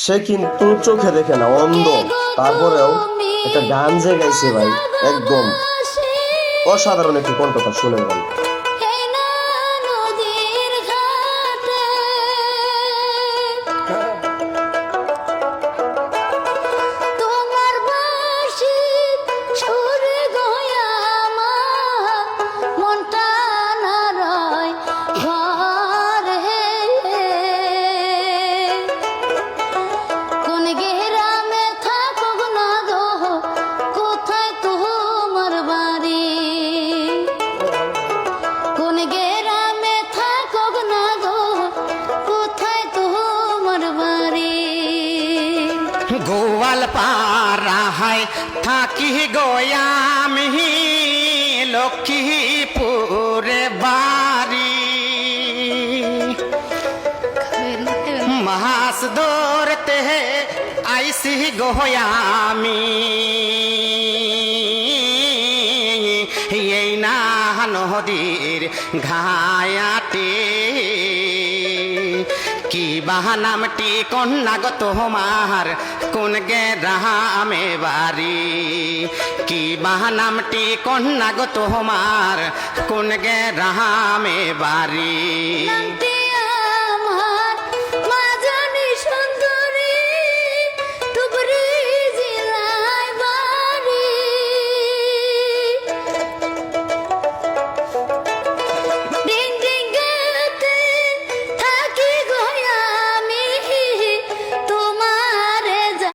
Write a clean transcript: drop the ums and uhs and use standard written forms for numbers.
সে কিন্তু চোখে দেখে না, অন্ধ, তারপরেও একটা গান যে গাইছে ভাই, একদম অসাধারণ একটি কণ্ঠ তার, শুনে গান। গোয়ালপাড়া হায় থাকি গোয়ামি লক্ষ্মীপুরে বাড়ি, মাছ ধরতে আইসি গোয়ামি এই না নদীর ঘায়াতে। কি বাহানামটি কন্যা গো তোমার, কোন গ্রামে বাড়ি? কি বাহানামটি কন্যা গো তোমার, কোন গ্রামে বাড়ি?